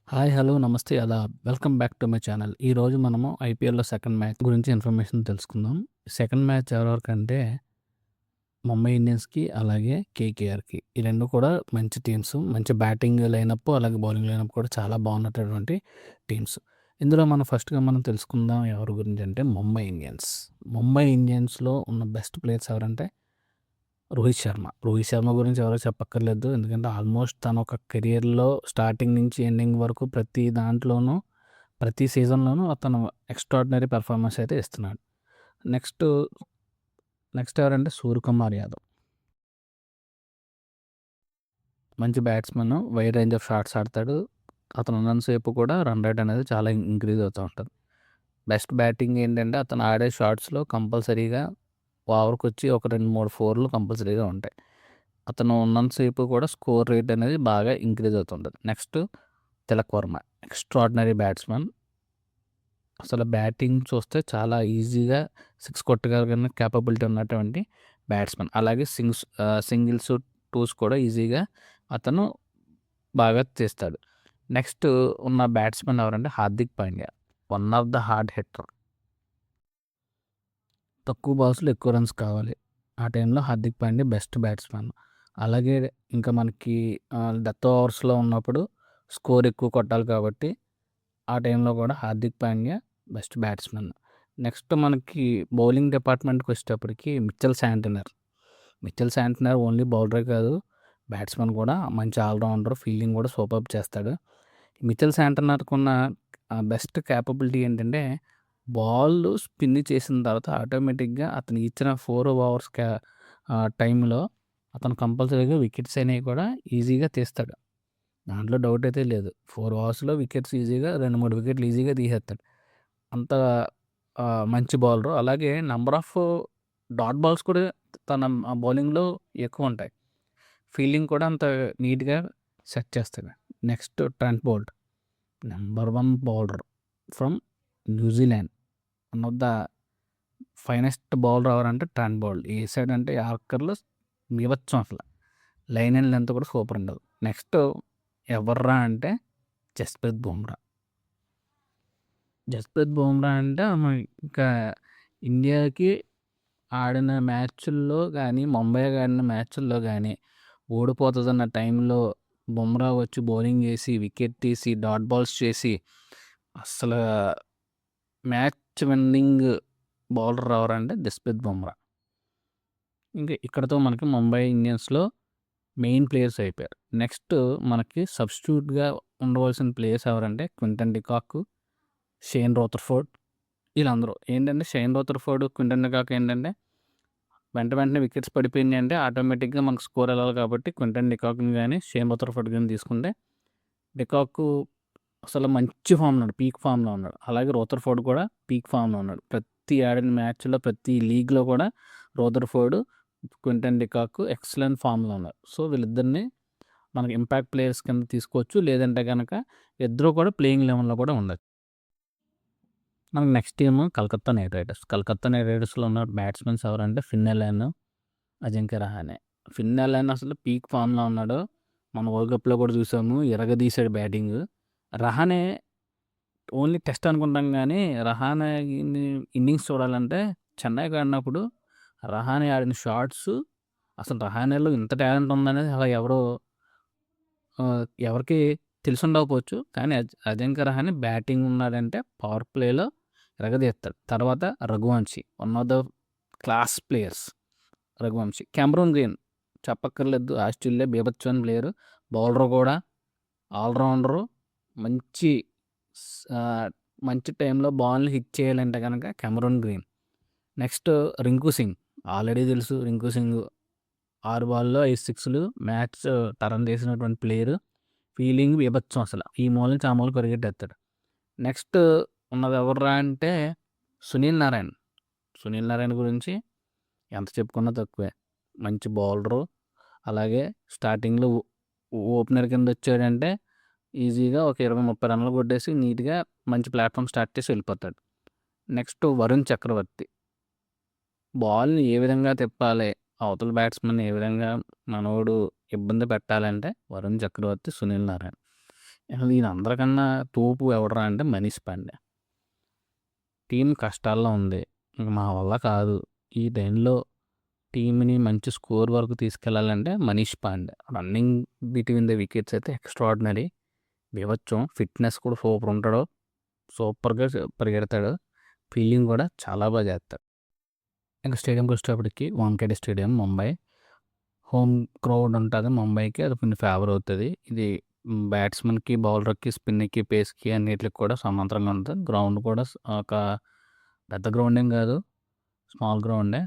Hi, hello, namaste, adaab. Welcome back to my channel. ఈరోజు మనము ఐపీఎల్‌లో సెకండ్ మ్యాచ్ గురించి ఇన్ఫర్మేషన్ తెలుసుకుందాం. సెకండ్ మ్యాచ్ ఎవరెవరికంటే ముంబై ఇండియన్స్‌కి, అలాగే కేకేఆర్‌కి. ఈ 2 కూడా మంచి టీమ్స్. మంచి బ్యాటింగ్ లైనప్, అలాగే బౌలింగ్ లైనప్ కూడా చాలా బాగున్నటువంటి టీమ్స్. ఇందులో మనం తెలుసుకుందాం ఎవరి గురించి అంటే ముంబై ఇండియన్స్. ముంబై ఇండియన్స్‌లో ఉన్న బెస్ట్ ప్లేయర్స్ ఎవరంటే రోహిత్ శర్మ. రోహిత్ శర్మ గురించి ఎవరో చెప్పక్కర్లేదు. ఎందుకంటే ఆల్మోస్ట్ తన ఒక కెరియర్‌లో స్టార్టింగ్ నుంచి ఎండింగ్ వరకు ప్రతి దాంట్లోనూ, ప్రతి సీజన్‌లోనూ అతను ఎక్స్ట్రార్డినరీ పెర్ఫార్మన్స్ అయితే ఇస్తున్నాడు. నెక్స్ట్ నెక్స్ట్ ఎవరంటే సూర్యకుమార్ యాదవ్. మంచి batsman, wide range of shots ఆడతాడు. అతను ఉన్నంత సేపు కూడా రన్ రేట్ అనేది చాలా ఇంక్రీజ్ అవుతూ ఉంటుంది. బెస్ట్ బ్యాటింగ్ ఏంటంటే అతను ఆడే షాట్స్‌లో కంపల్సరీగా ఓవర్‌కొచ్చి ఒక 2, 3 ఫోర్‌లు కంపల్సరీగా ఉంటాయి. అతను ఉన్నంత సేపు కూడా స్కోర్ రేట్ అనేది బాగా ఇంక్రీజ్ అవుతుంటది. Next Tilak Varma. Extraordinary batsman. అసలు బ్యాటింగ్ చూస్తే చాలా ఈజీగా 6 కొట్టగలిగిన కేపబిలిటీ ఉన్నటువంటి బ్యాట్స్‌మన్. అలాగే సింగిల్స్, టూస్ కూడా ఈజీగా అతను బాగా తీస్తాడు. నెక్స్ట్ ఉన్న బ్యాట్స్‌మన్ ఎవరంటే Hardik Pandya. One of the hard hitter. తక్కువ బాల్స్‌లో ఎక్కువ రన్స్ కావాలి. ఆ టైంలో హార్దిక్ పాండ్యా బెస్ట్ బ్యాట్స్‌మన్. అలాగే ఇంకా మనకి డెత్ ఓవర్స్‌లో ఉన్నప్పుడు స్కోర్ ఎక్కువ కొట్టాలి కాబట్టి ఆ టైంలో కూడా Hardik Pandya best batsman. Next మనకి బౌలింగ్ డిపార్ట్మెంట్‌కి వచ్చేటప్పటికి మిచెల్ శాంట్నర్ ఓన్లీ బౌలరే కాదు, బ్యాట్స్‌మన్ కూడా మంచి ఆల్రౌండర్. ఫీల్డింగ్ కూడా సూపర్బ్ చేస్తాడు. మిచెల్ శాంట్నర్‌కున్న బెస్ట్ కేపబిలిటీ ఏంటంటే బాల్ స్పిన్ చేసిన తర్వాత ఆటోమేటిక్‌గా అతను ఇచ్చిన 4 ఓవర్స్ టైంలో అతను కంపల్సరీగా వికెట్స్ అనేవి కూడా ఈజీగా తీస్తాడు. దాంట్లో డౌట్ అయితే లేదు. 4 ఓవర్స్‌లో వికెట్స్ ఈజీగా 2, 3 వికెట్లు ఈజీగా తీసేస్తాడు. అంత మంచి బౌలరు. అలాగే నంబర్ ఆఫ్ డాట్ బాల్స్ కూడా తన బౌలింగ్‌లో ఎక్కువుంటాయి. ఫీల్డింగ్ కూడా అంత నీట్‌గా సెట్ చేస్తాడు. Next Trent Boult. Number 1 bowler from New Zealand. One of the finest bowler ఎవరంటే ట్రెంట్ బోల్ట్. ఏసాడంటే యార్కర్‌లో బీభత్సం అసల. లైన్ అండ్ లెంత్ కూడా సూపర్ ఉండదు. నెక్స్ట్ ఎవర్రా అంటే జస్ప్రీత్ బుమ్రా. జస్ప్రీత్ బుమ్రా అంటే ఇంకా ఇండియాకి ఆడిన మ్యాచ్‌ల్లో గానీ, ముంబై ఆడిన మ్యాచ్‌ల్లో గానీ ఓడిపోతదన్న టైంలో బుమ్రా వచ్చి బౌలింగ్ చేసి, వికెట్ తీసి, డాట్ బాల్స్ చేసి అస్సలు మ్యాచ్ విన్నింగ్ బౌలర్ ఎవరంటే జస్ప్రీత్ బుమ్రా. ఇంక ఇక్కడితో మనకి ముంబై ఇండియన్స్‌లో మెయిన్ ప్లేయర్స్ అయిపోయారు. నెక్స్ట్ మనకి సబ్‌స్టిట్యూట్‌గా ఉండవలసిన ప్లేయర్స్ ఎవరంటే క్వింటన్ డికాక్, షేన్ రదర్‌ఫోర్డ్. వీళ్ళందరూ ఏంటంటే షేన్ రదర్‌ఫోర్డ్, క్వింటన్ డికాక్ ఏంటంటే వెంటనే వికెట్స్ పడిపోయినాయి అంటే ఆటోమేటిక్‌గా మనకు స్కోర్ వెళ్ళాలి కాబట్టి క్వింటన్ డికాక్‌ని గానీ, షేన్ రదర్‌ఫోర్డ్ గానీ తీసుకుంటే డికాక్ అసలు మంచి ఫామ్‌లో ఉన్నాడు. పీక్ ఫామ్‌లో ఉన్నాడు. అలాగే రదర్‌ఫోర్డ్ కూడా పీక్ ఫామ్‌లో ఉన్నాడు. ప్రతి ఆడిన మ్యాచ్‌లో, ప్రతి లీగ్‌లో కూడా రదర్‌ఫోర్డ్, క్వింటన్ డికాక్ ఎక్సలెంట్ ఫామ్‌లో ఉన్నారు. సో, వీళ్ళిద్దరిని మనకి ఇంపాక్ట్ ప్లేయర్స్ కింద తీసుకోవచ్చు. లేదంటే గనక ఇద్దరు కూడా ప్లేయింగ్ లెవెన్‌లో కూడా ఉండొచ్చు. మనకి next team Calcutta knight riders. Calcutta knight రైడర్స్‌లో ఉన్న బ్యాట్స్‌మెన్స్ ఎవరంటే Finn Allen, Ajinkya Rahane. Finn Allen అసలు పీక్ ఫామ్‌లో ఉన్నాడు. మన వరల్డ్ కప్‌లో కూడా చూసాము. ఇరగదీశాడు బ్యాటింగ్. రహానే ఓన్లీ టెస్ట్ అనుకుంటాం గానీ, రహానే ఇన్నింగ్స్ చూడాలంటే చెన్నైకి ఆడినప్పుడు రహానే ఆడిన షాట్స్, అసలు రహానేలో ఇంత టాలెంట్ ఉందనేది అలా ఎవరికీ తెలిసుండకపోవచ్చు. కానీ అజింక్య రహానే బ్యాటింగ్ ఉన్నాడంటే పవర్ ప్లేలో ఇరగదీస్తాడు. తర్వాత Raghuvanshi, one of the class players Raghuvanshi. Cameron Green చెప్పక్కర్లేదు. ఆస్ట్రేలియా బీభత్సమైన ప్లేయరు. బౌలర్ కూడా ఆల్రౌండరు. మంచి మంచి టైంలో బాల్ని హిట్ చేయాలంటే కనుక Cameron Green. Next Rinku Singh. Already తెలుసు రింకు సింగ్ 6 బాల్‌లో 5 సిక్స్‌లు మ్యాచ్ టర్న్ చేసినటువంటి ప్లేయరు. ఫీలింగ్ బీభత్సం అసల. ఈ మూల నుంచి ఆ మూలకి పరిగెట్టేస్తాడు. నెక్స్ట్ ఉన్నది ఎవర్రా అంటే సునీల్ నారాయణ్. సునీల్ నారాయణ్ గురించి ఎంత చెప్పుకున్నా తక్కువే. మంచి బౌలరు. అలాగే స్టార్టింగ్‌లో ఓపెనర్ కింద వచ్చాడంటే ఈజీగా ఒక 20, 30 రన్‌లు కొట్టేసి నీట్‌గా మంచి ప్లాట్‌ఫామ్ స్టార్ట్ చేసి వెళ్ళిపోతాడు. నెక్స్ట్ వరుణ్ చక్రవర్తి. బాల్‌ని ఏ విధంగా తిప్పాలి, అవతల బ్యాట్స్‌మెన్‌ని ఏ విధంగా మనోడు ఇబ్బంది పెట్టాలంటే వరుణ్ చక్రవర్తి, సునీల్ నారాయణ్. అసలు ఈయనందరికన్నా తోపు ఎవడురా అంటే మనీష్ పాండే. టీమ్ కష్టాల్లో ఉంది. ఇంక మా వల్ల కాదు. ఈ టైంలో టీమ్‌ని మంచి స్కోర్ వరకు తీసుకెళ్లాలంటే Manish Pandey. Running between the wickets అయితే ఎక్స్ట్రార్డినరీ. బీభత్సం. ఫిట్‌నెస్ కూడా సూపర్ ఉంటాడు. సూపర్‌గా పరిగెడతాడు. ఫీల్డింగ్ కూడా చాలా బాగా చేస్తాడు. ఇంక స్టేడియంకి వచ్చేటప్పటికి Wankhede stadium Mumbai. Home crowd ఉంటుంది ముంబైకి. అది కొంచెం ఫేవర్ అవుతుంది. ఇది బ్యాట్స్‌మెన్‌కి, బౌలర్‌కి, స్పిన్‌కి, పేస్‌కి అన్నిట్లికి కూడా సమాంతరంగా ఉంటుంది. గ్రౌండ్ కూడా ఒక పెద్ద గ్రౌండ్ ఏం కాదు. స్మాల్ గ్రౌండే.